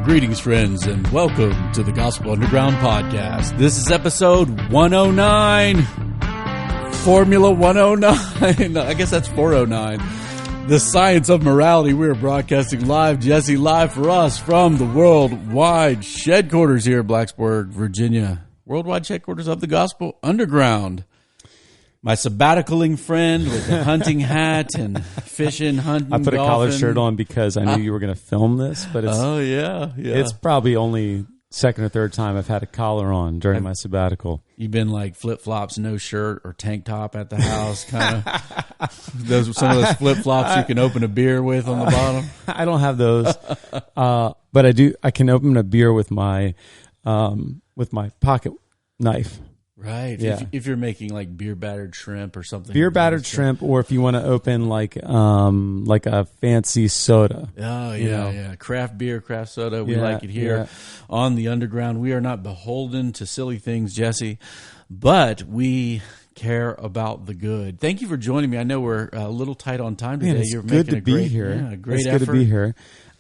Greetings, friends, and welcome to the Gospel Underground Podcast. This is episode 109, Formula 109. I guess that's 409. The Science of Morality. We are broadcasting live, Jesse, live for us from the worldwide headquarters here in Blacksburg, Virginia. Worldwide headquarters of the Gospel Underground. My sabbaticaling friend with the hunting hat and fishing, hunting, I put a golfing. collar shirt on because I knew you were going to film this, but it's it's probably only second or third time I've had a collar on during my sabbatical. You've been like flip-flops, no shirt or tank top at the house, kind of. Some of those flip-flops you can open a beer with on the bottom. I don't have those, but I do. I can open a beer with my pocket knife. Right. Yeah. If you're making like beer battered shrimp or something. Beer battered shrimp, or if you want to open like a fancy soda. Oh, yeah. Craft beer, craft soda. We like it here on the Underground. We are not beholden to silly things, Jesse, but we care about the good. Thank you for joining me. I know we're a little tight on time today. Man, it's You're good making to be here. Yeah, great it's effort. good to be here.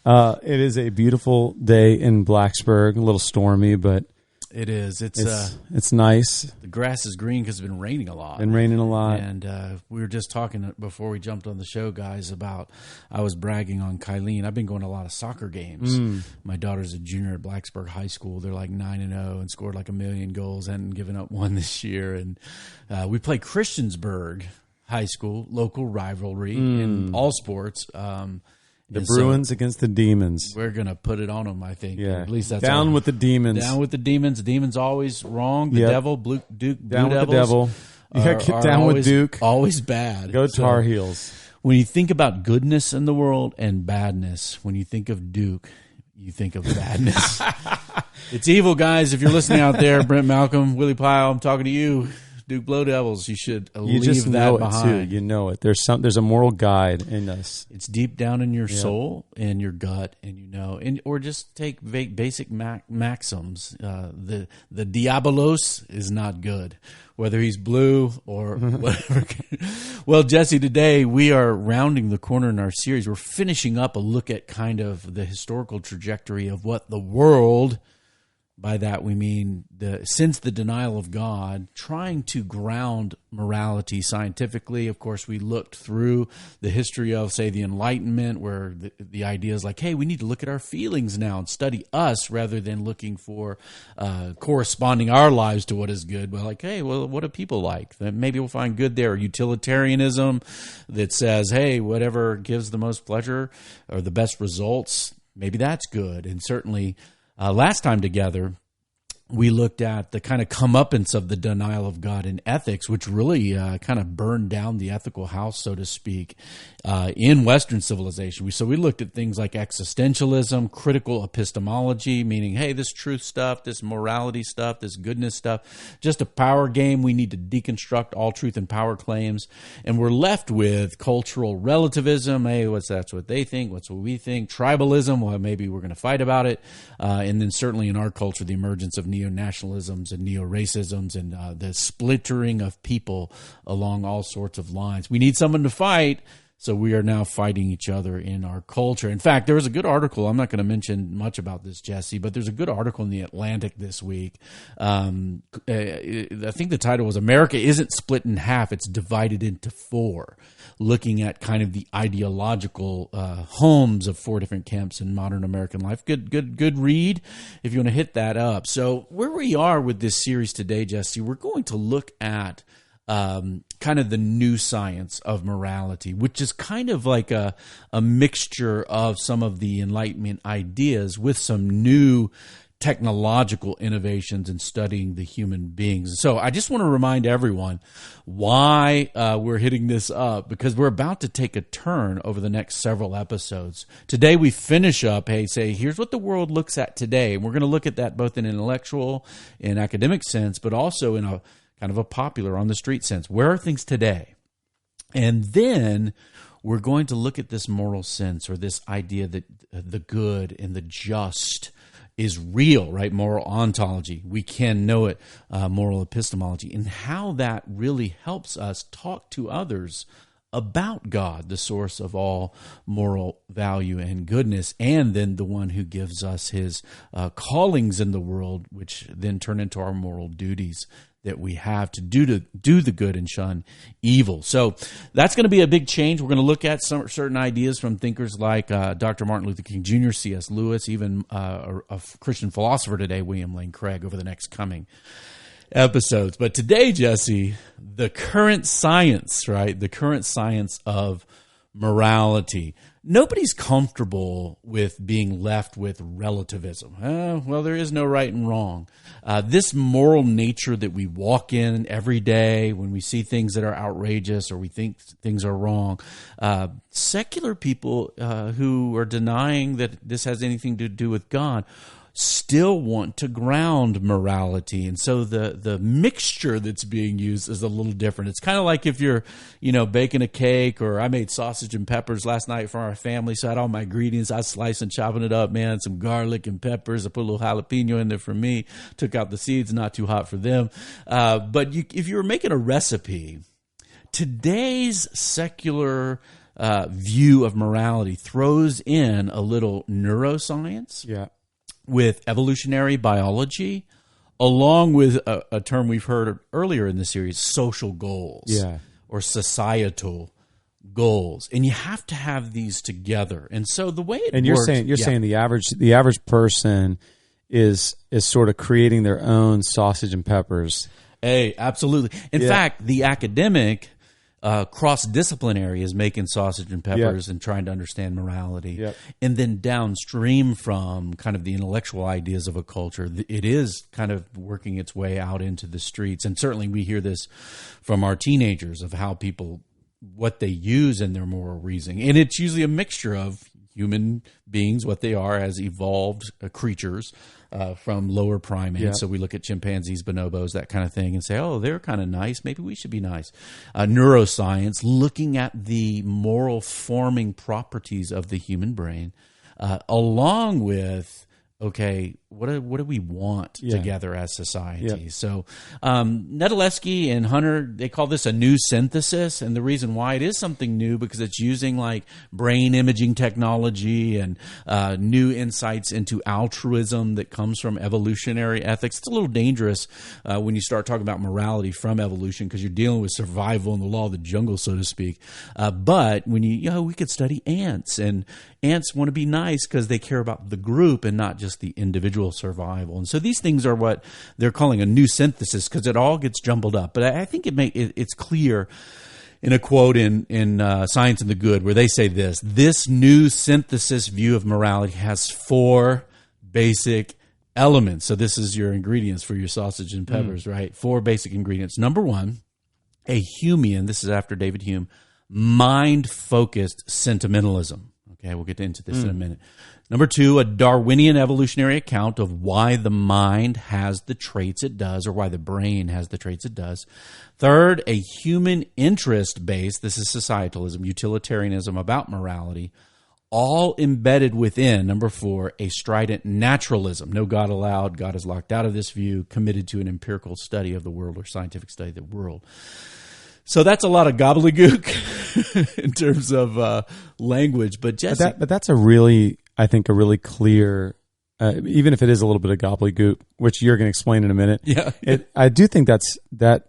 It is a beautiful day in Blacksburg. A little stormy, but it is. It's nice. The grass is green because it's been raining a lot. And we were just talking before we jumped on the show, guys, about I was bragging on Kylene. I've been going to a lot of soccer games. My daughter's a junior at Blacksburg High School. They're like 9-0 and scored like 1 million goals. Hadn't given up one this year. And we play Christiansburg High School, local rivalry in all sports. The Bruins against the Demons. We're going to put it on them, I think. Yeah. At least that's down with the Demons. Down with the Demons. Demons always wrong. The devil, Duke, down Blue with the devil. You got to get down with Duke. Always bad. Go Tar Heels. When you think about goodness in the world and badness, when you think of Duke, you think of badness. It's evil, guys. If you're listening out there, Brent Malcolm, Willie Pyle, I'm talking to you. Duke Blow Devils, you should leave just know that it behind. too. You know it. There's a moral guide in us. It's deep down in your soul and your gut, and you know, or just take basic maxims. The diabolos is not good, whether he's blue or whatever. Well, Jesse, today we are rounding the corner in our series. We're finishing up a look at kind of the historical trajectory of what the world. By that we mean since the denial of God, trying to ground morality scientifically. Of course, we looked through the history of, say, the Enlightenment, where the idea is like, hey, we need to look at our feelings now and study us rather than looking for corresponding our lives to what is good. Well, like, hey, well, what do people like? Maybe we'll find good there. Utilitarianism that says, hey, whatever gives the most pleasure or the best results, maybe that's good. And certainly last time together, we looked at the kind of comeuppance of the denial of God in ethics, which really kind of burned down the ethical house, so to speak, in Western civilization. So we looked at things like existentialism, critical epistemology, meaning, hey, this truth stuff, this morality stuff, this goodness stuff, just a power game. We need to deconstruct all truth and power claims. And we're left with cultural relativism. Hey, that's what they think, what's what we think. Tribalism, well, maybe we're going to fight about it. And then certainly in our culture, the emergence of neo-nationalisms and neo-racisms and the splintering of people along all sorts of lines. We need someone to fight, so we are now fighting each other in our culture. In fact, there was a good article. I'm not going to mention much about this, Jesse, but there's a good article in The Atlantic this week. I think the title was America Isn't Split in Half, It's Divided into Four, looking at kind of the ideological homes of four different camps in modern American life. Good read if you want to hit that up. So where we are with this series today, Jesse, we're going to look at kind of the new science of morality, which is kind of like a mixture of some of the Enlightenment ideas with some new technological innovations in studying the human beings. So I just want to remind everyone why we're hitting this up, because we're about to take a turn over the next several episodes. Today we finish up, here's what the world looks at today. And we're going to look at that both in an intellectual and academic sense, but also in a kind of a popular on the street sense. Where are things today? And then we're going to look at this moral sense, or this idea that the good and the just is real, right? Moral ontology. We can know it, moral epistemology, and how that really helps us talk to others about God, the source of all moral value and goodness, and then the one who gives us his callings in the world, which then turn into our moral duties that we have to do the good and shun evil. So that's going to be a big change. We're going to look at some certain ideas from thinkers like Dr. Martin Luther King Jr., C.S. Lewis, even a Christian philosopher today, William Lane Craig, over the next coming episodes. But today, Jesse, the current science, right? The current science of morality. Nobody's comfortable with being left with relativism. Well, there is no right and wrong. This moral nature that we walk in every day when we see things that are outrageous or we think things are wrong, secular people who are denying that this has anything to do with God still want to ground morality. And so the mixture that's being used is a little different. It's kind of like if you're, baking a cake, or I made sausage and peppers last night for our family. So I had all my ingredients. I was slicing, chopping it up, man, some garlic and peppers. I put a little jalapeno in there for me, took out the seeds, not too hot for them. But if you were making a recipe, today's secular view of morality throws in a little neuroscience. Yeah. With evolutionary biology, along with a term we've heard earlier in the series, social goals, or societal goals, and you have to have these together. And so the way it works, you're saying the average person is sort of creating their own sausage and peppers. Hey, absolutely. In fact, the academic cross-disciplinary is making sausage and peppers and trying to understand morality. And then downstream from kind of the intellectual ideas of a culture, it is kind of working its way out into the streets. And certainly we hear this from our teenagers of how people, what they use in their moral reasoning. And it's usually a mixture of human beings, what they are as evolved creatures from lower primates. So we look at chimpanzees, bonobos, that kind of thing, and say, oh, they're kind of nice. Maybe we should be nice. Neuroscience, looking at the moral forming properties of the human brain, along with, okay, what do we want together as society? So Netolewski and Hunter, they call this a new synthesis, and the reason why it is something new because it's using like brain imaging technology and new insights into altruism that comes from evolutionary ethics. It's a little dangerous when you start talking about morality from evolution because you're dealing with survival and the law of the jungle, so to speak. But when we could study ants, and ants want to be nice because they care about the group and not just the individual survival. And so these things are what they're calling a new synthesis because it all gets jumbled up. But I think it's clear in a quote in Science and the Good where they say this new synthesis view of morality has 4 basic elements. So this is your ingredients for your sausage and peppers, right? 4 basic ingredients. Number 1, a Humean, this is after David Hume, mind-focused sentimentalism. Okay, we'll get into this in a minute. Number 2, a Darwinian evolutionary account of why the mind has the traits it does, or why the brain has the traits it does. 3rd, a human interest-based, this is societalism, utilitarianism about morality, all embedded within, number 4, a strident naturalism. No God allowed, God is locked out of this view, committed to an empirical study of the world or scientific study of the world. So that's a lot of gobbledygook in terms of language. But Jesse, but that's a really clear, even if it is a little bit of gobbledygook, which you're going to explain in a minute. Yeah, I do think that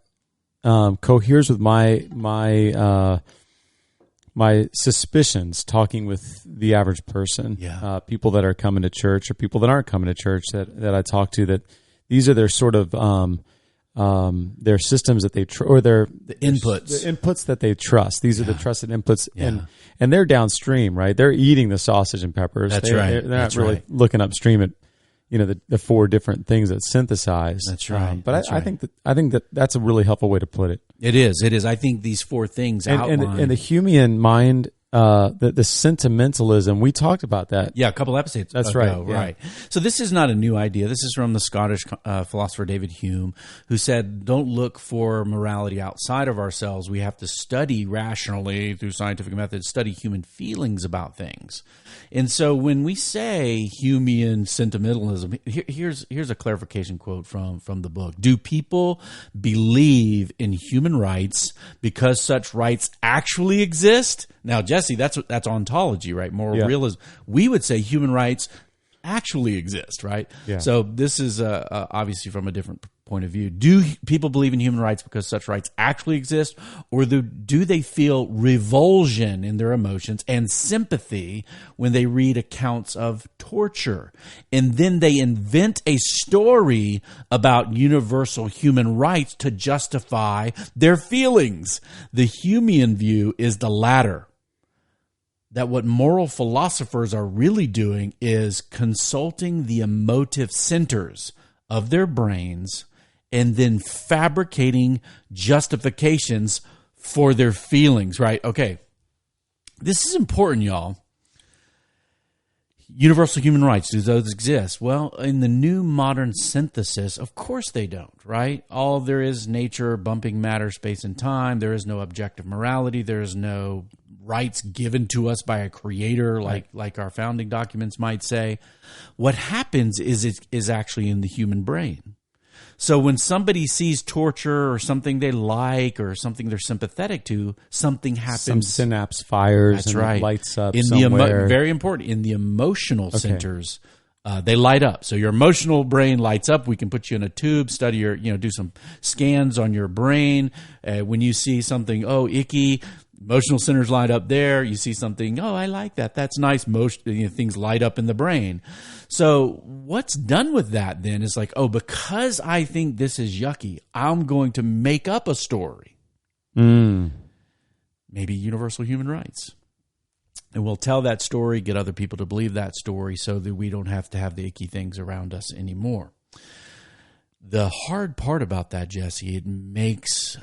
coheres with my suspicions talking with the average person. People that are coming to church or people that aren't coming to church that I talk to, that these are their sort of their systems that they the inputs that they trust. These are the trusted inputs, and they're downstream, right? They're eating the sausage and peppers. They're not really looking upstream at the 4 different things that synthesize. That's right. But I think that's a really helpful way to put it. It is. I think these 4 things outline. And the Humean mind the sentimentalism, we talked about that. Yeah, a couple episodes That's ago. right. Yeah. Right. So this is not a new idea. This is from the Scottish philosopher David Hume, who said, don't look for morality outside of ourselves. We have to study rationally through scientific methods, study human feelings about things. And so when we say Humean sentimentalism, here's a clarification quote from the book. Do people believe in human rights because such rights actually exist? Now, Jesse, that's ontology, right? Moral realism. We would say human rights actually exist, right? Yeah. So this is obviously from a different point of view. Do people believe in human rights because such rights actually exist, or do they feel revulsion in their emotions and sympathy when they read accounts of torture? And then they invent a story about universal human rights to justify their feelings. The Humean view is the latter. That what moral philosophers are really doing is consulting the emotive centers of their brains and then fabricating justifications for their feelings, right? Okay, this is important, y'all. Universal human rights, do those exist? Well, in the new modern synthesis, of course they don't, right? All there is nature, bumping matter, space and time. There is no objective morality. There is no rights given to us by a creator, like our founding documents might say. What happens is actually in the human brain. So when somebody sees torture or something they like or something they're sympathetic to, something happens. Some synapse fires. That's right. It lights up somewhere. Very important. In the emotional centers, they light up. So your emotional brain lights up. We can put you in a tube, study your, do some scans on your brain. When you see something, icky, emotional centers light up there. You see something, I like that. That's nice. Most things light up in the brain. So what's done with that then is like, because I think this is yucky, I'm going to make up a story. Maybe universal human rights. And we'll tell that story, get other people to believe that story so that we don't have to have the icky things around us anymore. The hard part about that, Jesse, it makes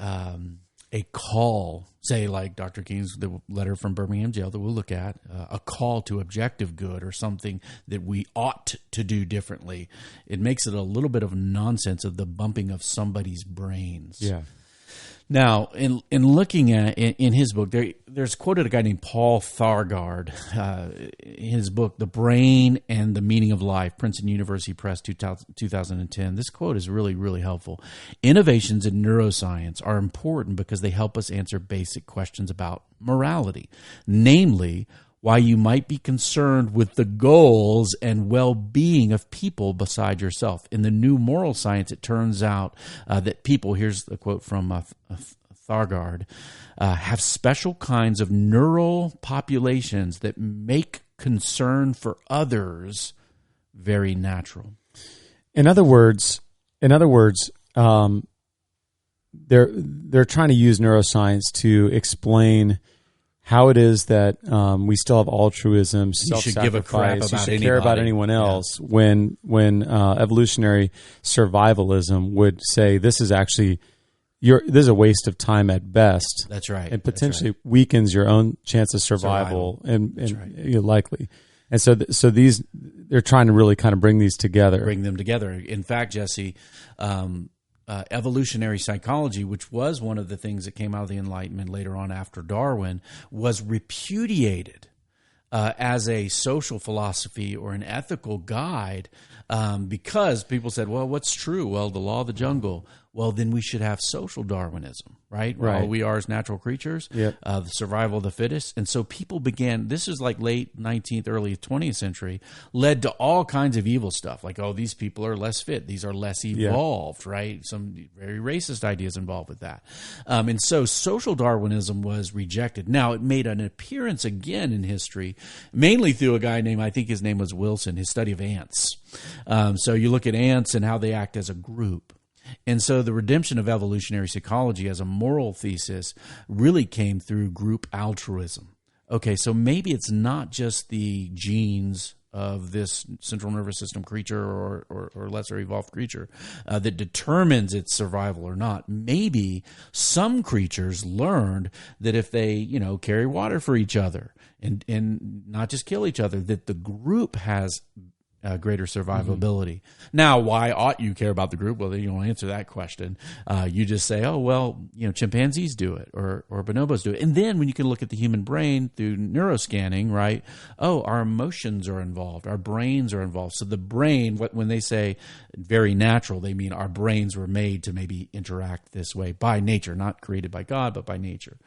a call, say like Dr. King's the letter from Birmingham jail that we'll look at, a call to objective good or something that we ought to do differently. It makes it a little bit of nonsense of the bumping of somebody's brains. Yeah. Now, in looking at in his book, there's quoted a guy named Paul Thagard in his book, "The Brain and the Meaning of Life," Princeton University Press, 2010. This quote is really, really helpful. Innovations in neuroscience are important because they help us answer basic questions about morality, namely, why you might be concerned with the goals and well-being of people beside yourself. In the new moral science, it turns out that people, here's the quote from Thagard, have special kinds of neural populations that make concern for others very natural. In other words, they're trying to use neuroscience to explain how it is that we still have altruism, self-sacrifice, you should care about anyone else, when evolutionary survivalism would say this is actually this is a waste of time at best. That's right. And potentially weakens your own chance of survival. And likely. And so these, they're trying to really kind of bring these together. Bring them together. In fact, Jesse, evolutionary psychology, which was one of the things that came out of the Enlightenment later on after Darwin, was repudiated as a social philosophy or an ethical guide because people said, well, what's true? Well, the law of the jungle. Well, then we should have social Darwinism, right? Right. All we are as natural creatures, the survival of the fittest. And so people began, this is like late 19th, early 20th century, led to all kinds of evil stuff. Like, these people are less fit. These are less evolved, right? Some very racist ideas involved with that. And so social Darwinism was rejected. Now, it made an appearance again in history, mainly through a guy named, I think his name was Wilson, his study of ants. So you look at ants and how they act as a group. And so the redemption of evolutionary psychology as a moral thesis really came through group altruism. Okay, so maybe it's not just the genes of this central nervous system creature or lesser evolved creature that determines its survival or not. Maybe some creatures learned that if they, carry water for each other and not just kill each other, that the group has greater survivability. Now, why ought you care about the group? Well, you don't answer that question. You just say, oh, well, chimpanzees do it or bonobos do it. And then when you can look at the human brain through neuroscanning, right? Oh, our emotions are involved. Our brains are involved. So the brain, when they say very natural, they mean our brains were made to maybe interact this way by nature, not created by God, but by nature.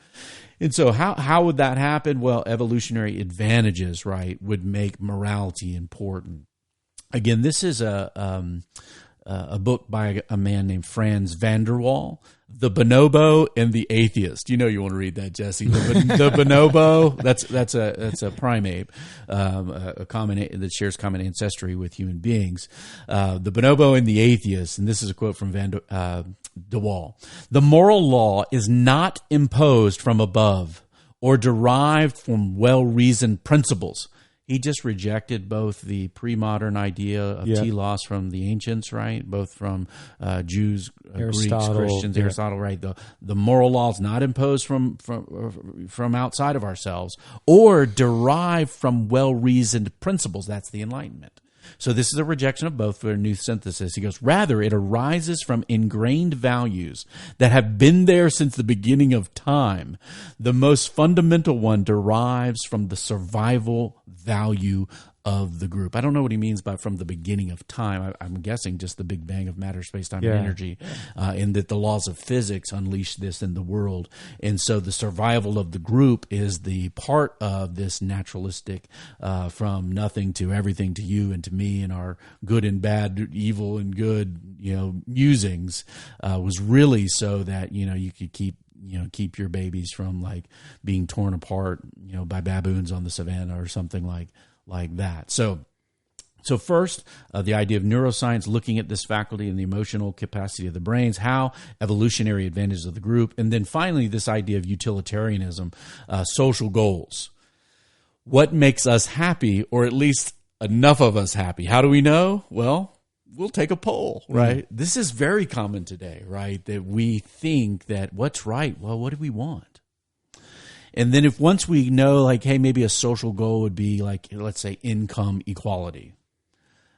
And so how would that happen? Well, evolutionary advantages, right, would make morality important. Again, this is a book by a man named Frans van der Waal, The Bonobo and the Atheist. You want to read that, Jesse. The bonobo, that's a primate, that shares common ancestry with human beings. The Bonobo and the Atheist, and this is a quote from Van der Waal. The moral law is not imposed from above or derived from well-reasoned principles. He just rejected both the pre-modern idea of telos from the ancients, right? Both from Jews, Greeks, Christians, Aristotle, right? The moral law is not imposed from outside of ourselves or derived from well-reasoned principles. That's the Enlightenment. So this is a rejection of both for a new synthesis. He goes, rather, it arises from ingrained values that have been there since the beginning of time. The most fundamental one derives from the survival value of the group. I don't know what he means by from the beginning of time. I'm guessing just the Big Bang of matter, space, time, and energy, and that the laws of physics unleash this in the world. And so the survival of the group is the part of this naturalistic from nothing to everything to you and to me and our good and bad, evil and good, musings was really so that, you could keep your babies from like being torn apart, by baboons on the savannah or something like that. So first, the idea of neuroscience, looking at this faculty and the emotional capacity of the brains, how evolutionary advantages of the group, and then finally this idea of utilitarianism, social goals. What makes us happy, or at least enough of us happy? How do we know? Well, we'll take a poll, right? This is very common today, right? That we think that what's right? Well, what do we want? And then once we know, like, hey, maybe a social goal would be like, let's say, income equality.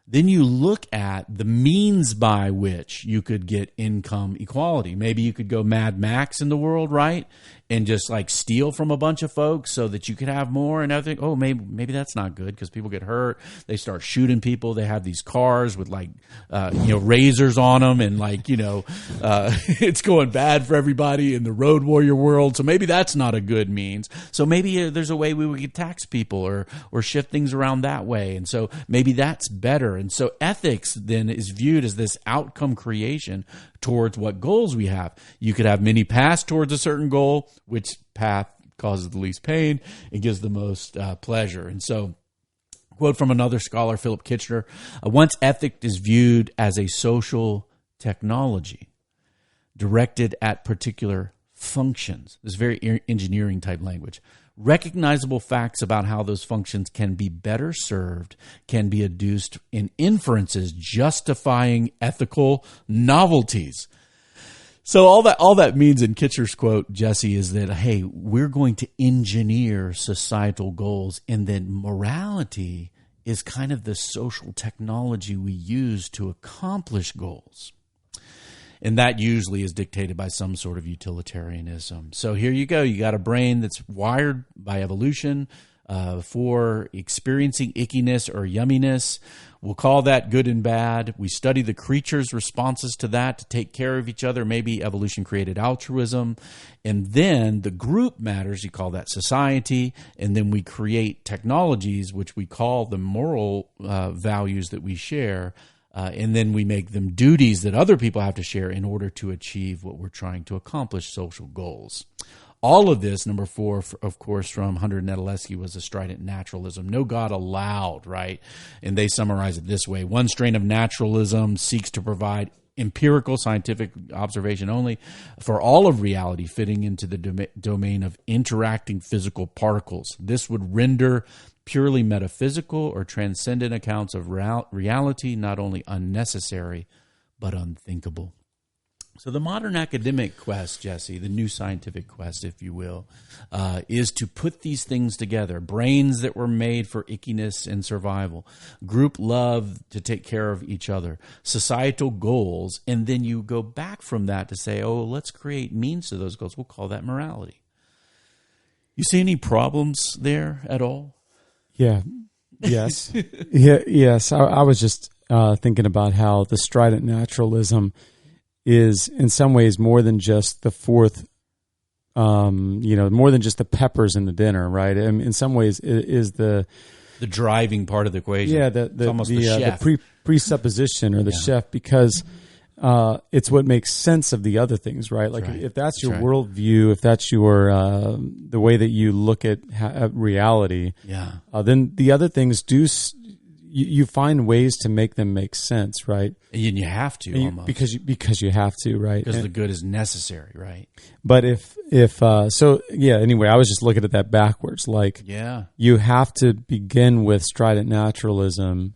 Then you look at the means by which you could get income equality. Maybe you could go Mad Max in the world, right? And just like steal from a bunch of folks so that you could have more. And I think, oh, maybe that's not good because people get hurt. They start shooting people. They have these cars with like, razors on them, and like, it's going bad for everybody in the road warrior world. So maybe that's not a good means. So maybe there's a way we could tax people or shift things around that way. And so maybe that's better. And so ethics then is viewed as this outcome creation towards what goals we have. You could have many paths towards a certain goal. Which path causes the least pain and gives the most pleasure? And so, quote from another scholar, Philip Kitchener, once ethics is viewed as a social technology directed at particular functions. This is very engineering type language. Recognizable facts about how those functions can be better served can be adduced in inferences justifying ethical novelties. So all that means in Kitchener's quote, Jesse, is that, hey, we're going to engineer societal goals, and then morality is kind of the social technology we use to accomplish goals. And that usually is dictated by some sort of utilitarianism. So here you go. You got a brain that's wired by evolution for experiencing ickiness or yumminess. We'll call that good and bad. We study the creature's responses to that to take care of each other. Maybe evolution created altruism. And then the group matters. You call that society. And then we create technologies, which we call the moral values that we share. And then we make them duties that other people have to share in order to achieve what we're trying to accomplish, social goals. All of this, number 4, of course, from Hunter and Nedeleski, was a strident naturalism. No God allowed, right? And they summarize it this way. One strain of naturalism seeks to provide empirical scientific observation only for all of reality fitting into the domain of interacting physical particles. This would render purely metaphysical or transcendent accounts of reality, not only unnecessary, but unthinkable. So the modern academic quest, Jesse, the new scientific quest, if you will, is to put these things together. Brains that were made for ickiness and survival. Group love to take care of each other. Societal goals. And then you go back from that to say, oh, let's create means to those goals. We'll call that morality. You see any problems there at all? Yeah. Yes. Yes. I was just thinking about how the strident naturalism is in some ways more than just the fourth, more than just the peppers in the dinner, right? I mean, in some ways, it is the driving part of the equation. Yeah, it's almost the chef. The presupposition or the chef, because it's what makes sense of the other things, right? Like if that's your worldview, if that's your the way that you look at reality, then the other things do. You find ways to make them make sense, right? And you have to almost because you have to, right? Because the good is necessary, right? But anyway, I was just looking at that backwards. Like, you have to begin with strident naturalism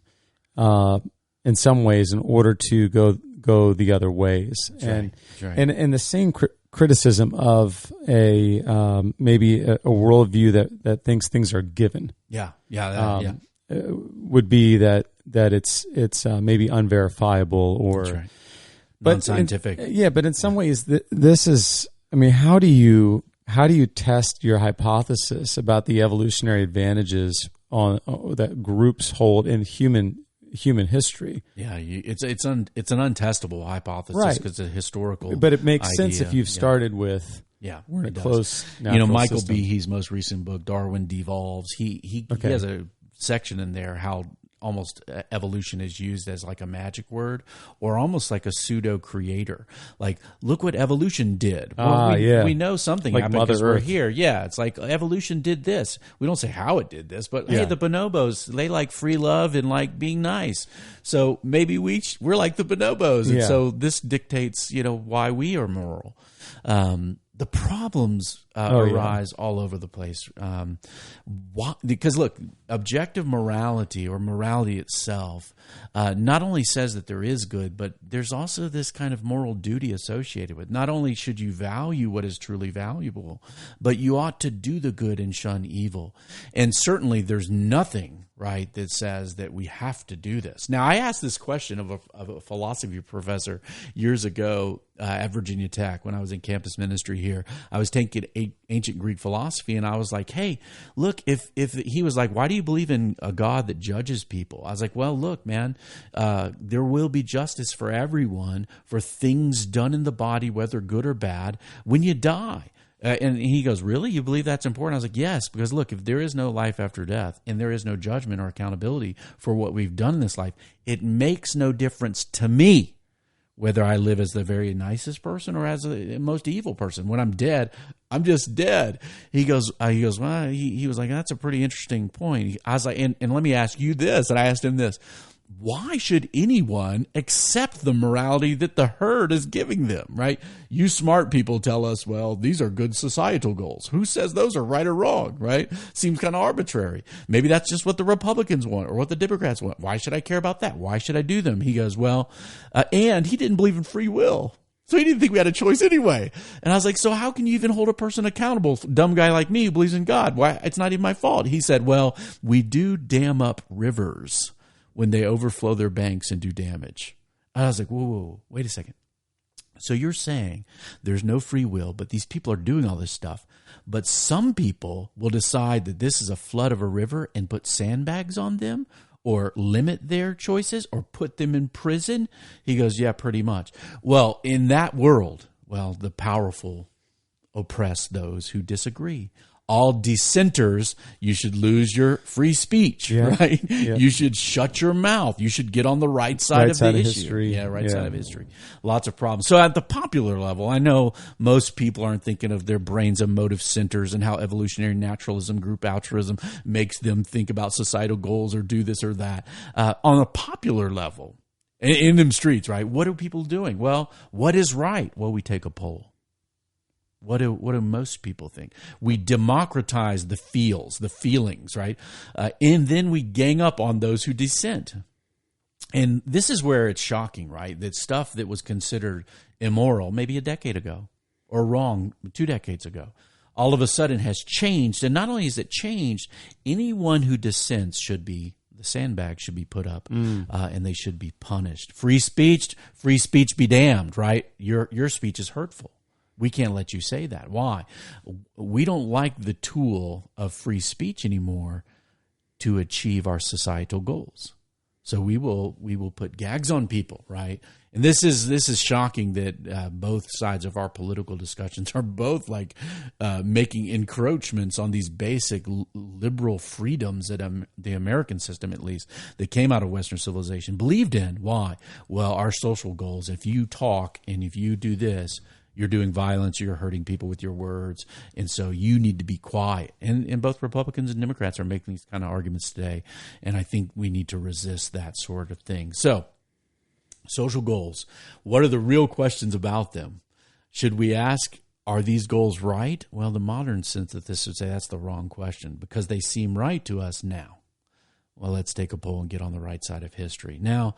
in some ways in order to go the other ways, and the same criticism of maybe a worldview that thinks things are given. Would be that it's maybe unverifiable or non-scientific. But in some ways, this is. I mean, how do you test your hypothesis about the evolutionary advantages that groups hold in human history? Yeah, it's an untestable hypothesis because it's a historical. But it makes idea. sense if you've started with. We're in a close natural Michael system. Behe's most recent book, Darwin Devolves. He has a section in there how almost evolution is used as like a magic word or almost like a pseudo creator. Like, look what evolution did. We know something like happened Mother because we're Earth. here. Yeah, it's like evolution did this. We don't say how it did this, but hey, the bonobos, they like free love and like being nice. So maybe we're like the bonobos, and so this dictates why we are moral. The problems arise all over the place. Because look, objective morality or morality itself not only says that there is good, but there's also this kind of moral duty associated with. Not only should you value what is truly valuable, but you ought to do the good and shun evil. And certainly there's nothing that says that we have to do this. Now, I asked this question of a philosophy professor years ago at Virginia Tech when I was in campus ministry here. I was taking ancient Greek philosophy, and I was like, hey, look, if he was like, why do you believe in a God that judges people? I was like, well, look, man, there will be justice for everyone for things done in the body, whether good or bad, when you die. And he goes, really? You believe that's important? I was like, yes, because look, if there is no life after death and there is no judgment or accountability for what we've done in this life, it makes no difference to me whether I live as the very nicest person or as the most evil person. When I'm dead, I'm just dead. He goes, well, he was like, that's a pretty interesting point. I was like, and let me ask you this. And I asked him this. Why should anyone accept the morality that the herd is giving them, right? You smart people tell us, well, these are good societal goals. Who says those are right or wrong, right? Seems kind of arbitrary. Maybe that's just what the Republicans want or what the Democrats want. Why should I care about that? Why should I do them? He goes, well, and he didn't believe in free will. So he didn't think we had a choice anyway. And I was like, so how can you even hold a person accountable? Dumb guy like me who believes in God. Why? It's not even my fault. He said, well, we do dam up rivers when they overflow their banks and do damage. I was like, whoa, wait a second. So you're saying there's no free will, but these people are doing all this stuff. But some people will decide that this is a flood of a river and put sandbags on them or limit their choices or put them in prison? He goes, yeah, pretty much. Well, in that world, the powerful oppress those who disagree. All dissenters, you should lose your free speech, right? Yeah. You should shut your mouth. You should get on the right side of the issue. History. Yeah, right side of history. Lots of problems. So at the popular level, I know most people aren't thinking of their brains emotive centers and how evolutionary naturalism, group altruism makes them think about societal goals or do this or that. On a popular level, in them streets, right? What are people doing? Well, what is right? Well, we take a poll. What do most people think? We democratize the feelings, right? And then we gang up on those who dissent. And this is where it's shocking, right? That stuff that was considered immoral maybe a decade ago or wrong 2 decades ago, all of a sudden has changed. And not only has it changed, anyone who dissents the sandbag should be put up, and they should be punished. Free speech be damned, right? Your speech is hurtful. We can't let you say that. Why? We don't like the tool of free speech anymore to achieve our societal goals. So we will put gags on people, right? And this is shocking that both sides of our political discussions are both like making encroachments on these basic liberal freedoms that the American system, at least, that came out of Western civilization, believed in. Why? Well, our social goals. If you talk and if you do this, you're doing violence, you're hurting people with your words, and so you need to be quiet. And both Republicans and Democrats are making these kind of arguments today, and I think we need to resist that sort of thing. So, social goals. What are the real questions about them? Should we ask, are these goals right? Well, the modern synthetists would say that's the wrong question because they seem right to us now. Well, let's take a poll and get on the right side of history. Now,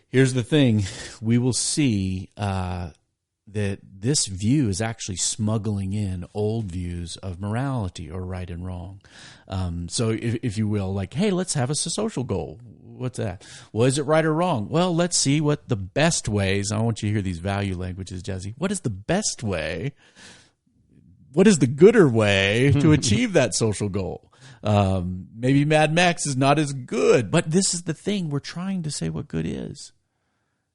here's the thing. We will see that this view is actually smuggling in old views of morality or right and wrong. So if you will, like, hey, let's have a social goal. What's that? Well, is it right or wrong? Well, let's see what the best ways. I want you to hear these value languages, Jesse. What is the best way? What is the gooder way to achieve that social goal? Maybe Mad Max is not as good, but this is the thing. We're trying to say what good is.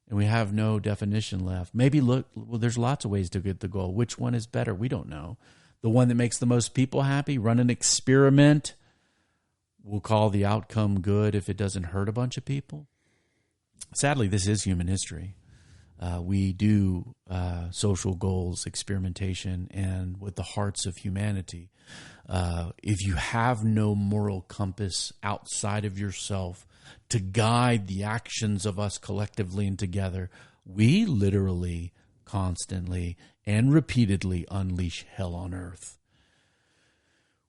And we have no definition left. Maybe there's lots of ways to get the goal. Which one is better? We don't know. The one that makes the most people happy, run an experiment. We'll call the outcome good if it doesn't hurt a bunch of people. Sadly, this is human history. We do social goals, experimentation, and with the hearts of humanity. If you have no moral compass outside of yourself to guide the actions of us collectively and together, we literally, constantly, and repeatedly unleash hell on earth.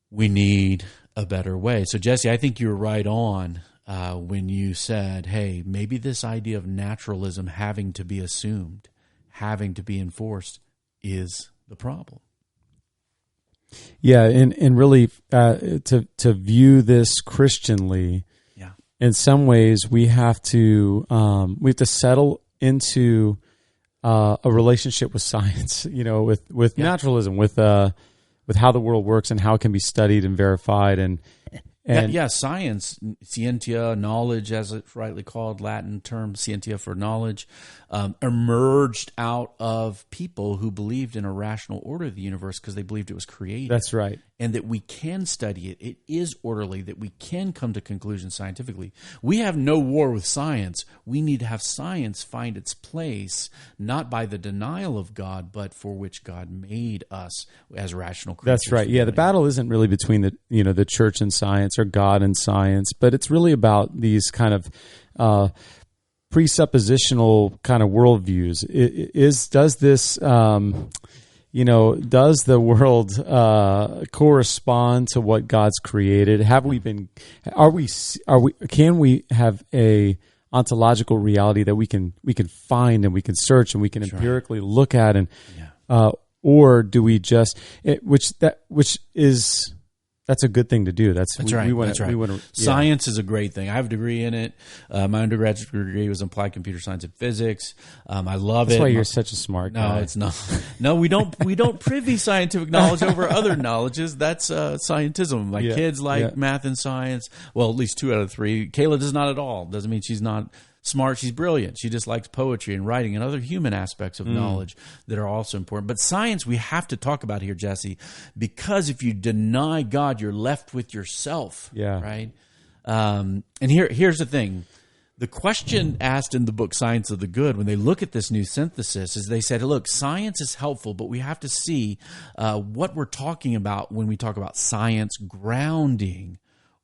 We need a better way. So, Jesse, I think you're right on when you said, hey, maybe this idea of naturalism having to be assumed, having to be enforced is the problem. Yeah, and really to view this Christianly, in some ways we have to settle into a relationship with science, with naturalism, with how the world works and how it can be studied and verified and science, scientia, knowledge, as it's rightly called, Latin term, scientia for knowledge, emerged out of people who believed in a rational order of the universe because they believed it was created. That's right. And that we can study it. It is orderly, that we can come to conclusions scientifically. We have no war with science. We need to have science find its place, not by the denial of God, but for which God made us as rational creatures. That's right. Yeah, the battle isn't really between the church and science or God and science, but it's really about these kind of presuppositional kind of worldviews. Does the world correspond to what God's created? Can we have a ontological reality that we can find and we can search and we can empirically look at or do we just that's a good thing to do. That's right. Science is a great thing. I have a degree in it. My undergraduate degree was in applied computer science and physics. I love it. That's why you're such a smart guy. No, it's not. No, we don't privy scientific knowledge over other knowledges. That's scientism. My kids like math and science. Well, at least 2 out of 3. Kayla does not at all. Doesn't mean she's not smart. She's brilliant. She just likes poetry and writing and other human aspects of knowledge that are also important. But science we have to talk about here, Jesse, because if you deny God, you're left with yourself. Yeah. Right? And here's the thing. The question asked in the book Science of the Good, when they look at this new synthesis, is they said, look, science is helpful, but we have to see what we're talking about when we talk about science grounding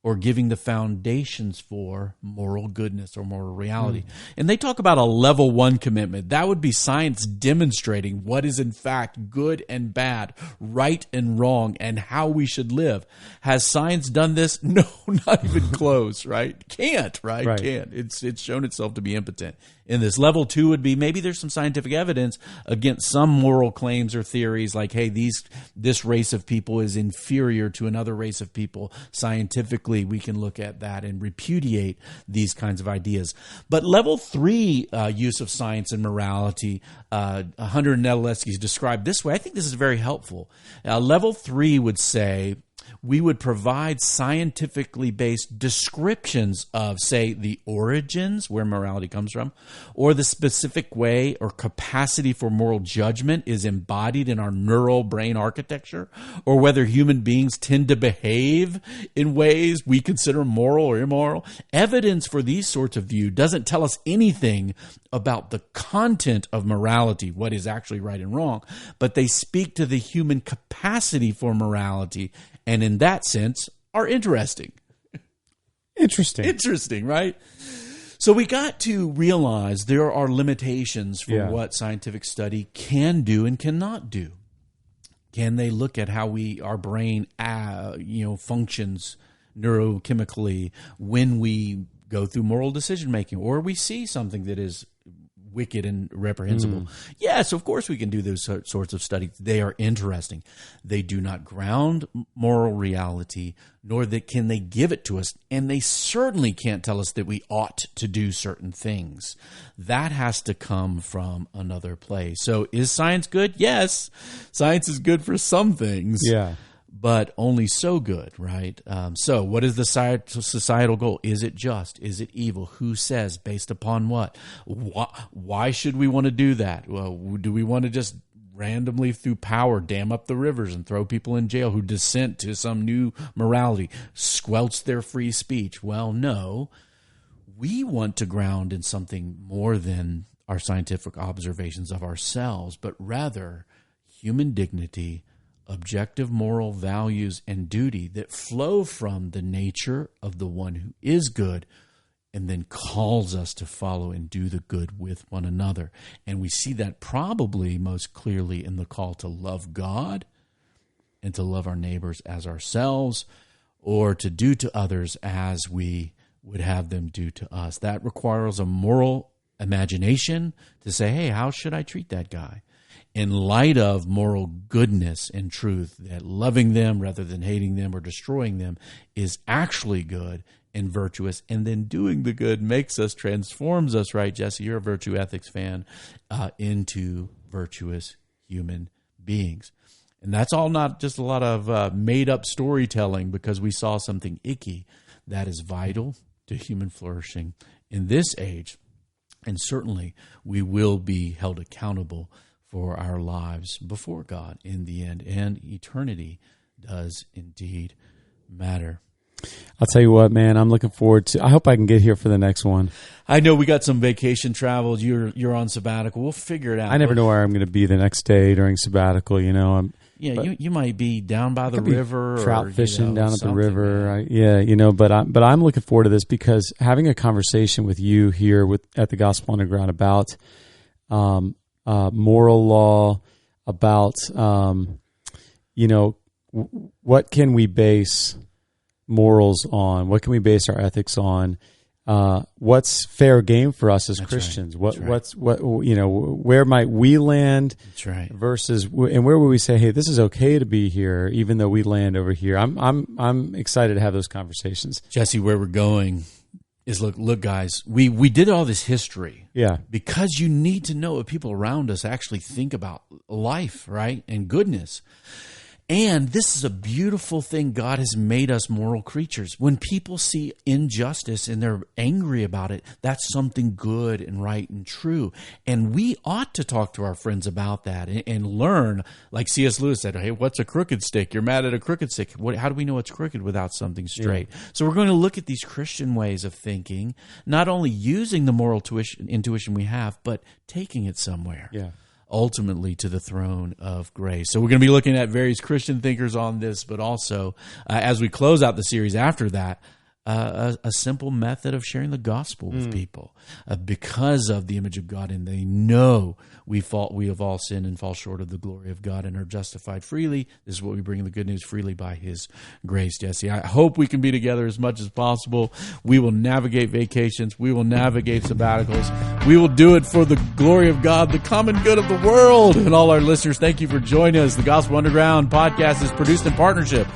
or giving the foundations for moral goodness or moral reality. And they talk about a level 1 commitment. That would be science demonstrating what is in fact good and bad, right and wrong, and how we should live. Has science done this? No, not even close, right? Can't, right? Can't. It's shown itself to be impotent. In this, level 2 would be maybe there's some scientific evidence against some moral claims or theories like, hey, this race of people is inferior to another race of people. Scientifically, we can look at that and repudiate these kinds of ideas. But level 3 use of science and morality, Hunter and Nedoletsky is described this way. I think this is very helpful. Level 3 would say, we would provide scientifically based descriptions of, say, the origins, where morality comes from, or the specific way or capacity for moral judgment is embodied in our neural brain architecture, or whether human beings tend to behave in ways we consider moral or immoral. Evidence for these sorts of views doesn't tell us anything about the content of morality, what is actually right and wrong, but they speak to the human capacity for morality, and in that sense are interesting. Interesting, right? So we got to realize there are limitations for what scientific study can do and cannot do. Can they look at how our brain functions neurochemically when we go through moral decision making, or we see something that is wicked and reprehensible? Yes, of course we can do those sorts of studies. They are interesting. They do not ground moral reality, nor can they give it to us. And they certainly can't tell us that we ought to do certain things. That has to come from another place. So is science good? Yes. Science is good for some things. Yeah. But only so good, right? So what is the societal goal? Is it just? Is it evil? Who says? Based upon what? Why should we want to do that? Well, do we want to just randomly through power dam up the rivers and throw people in jail who dissent to some new morality, squelch their free speech? Well, no. We want to ground in something more than our scientific observations of ourselves, but rather human dignity, objective moral values and duty that flow from the nature of the one who is good and then calls us to follow and do the good with one another. And we see that probably most clearly in the call to love God and to love our neighbors as ourselves, or to do to others as we would have them do to us. That requires a moral imagination to say, hey, how should I treat that guy? In light of moral goodness and truth, that loving them rather than hating them or destroying them is actually good and virtuous, and then doing the good transforms us, right, Jesse? You're a virtue ethics fan, into virtuous human beings. And that's all not just a lot of made-up storytelling because we saw something icky. That is vital to human flourishing in this age, and certainly we will be held accountable for our lives before God in the end, and eternity does indeed matter. I'll tell you what, man, I'm looking forward to. I hope I can get here for the next one. I know we got some vacation travel. You're on sabbatical. We'll figure it out. I never know where I'm going to be the next day during sabbatical. You might be down by the river, trout fishing down at the river. But I'm looking forward to this because having a conversation with you here at the Gospel Underground about moral law, about what can we base morals on? What can we base our ethics on? What's fair game for us as Christians? Right. Where might we land? That's right. Versus, and where would we say, hey, this is okay to be here, even though we land over here? I'm excited to have those conversations. Jesse, where we're going is look, guys, we did all this history, because you need to know what people around us actually think about life, right, and goodness. And this is a beautiful thing. God has made us moral creatures. When people see injustice and they're angry about it, that's something good and right and true. And we ought to talk to our friends about that and learn, like C.S. Lewis said, hey, what's a crooked stick? You're mad at a crooked stick. How do we know it's crooked without something straight? Yeah. So we're going to look at these Christian ways of thinking, not only using the moral intuition we have, but taking it somewhere. Yeah. ultimately to the throne of grace. So we're going to be looking at various Christian thinkers on this, but also as we close out the series after that, a simple method of sharing the gospel with people because of the image of God, and they know we have all sinned and fall short of the glory of God and are justified freely. This is what we bring the good news freely by His grace, Jesse. I hope we can be together as much as possible. We will navigate vacations. We will navigate sabbaticals. We will do it for the glory of God, the common good of the world. And all our listeners, thank you for joining us. The Gospel Underground podcast is produced in partnership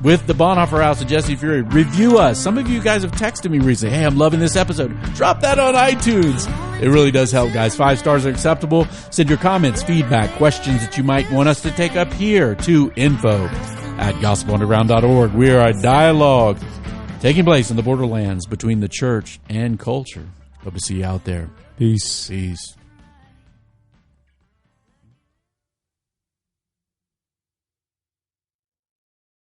with the Bonhoeffer House and Jesse Fury. Review us. Some of you guys have texted me recently, hey, I'm loving this episode. Drop that on iTunes. It really does help, guys. 5 stars are acceptable. Send your comments, feedback, questions that you might want us to take up here to info@gospelunderground.org. We are a dialogue taking place in the borderlands between the church and culture. Hope to see you out there. Peace. Peace.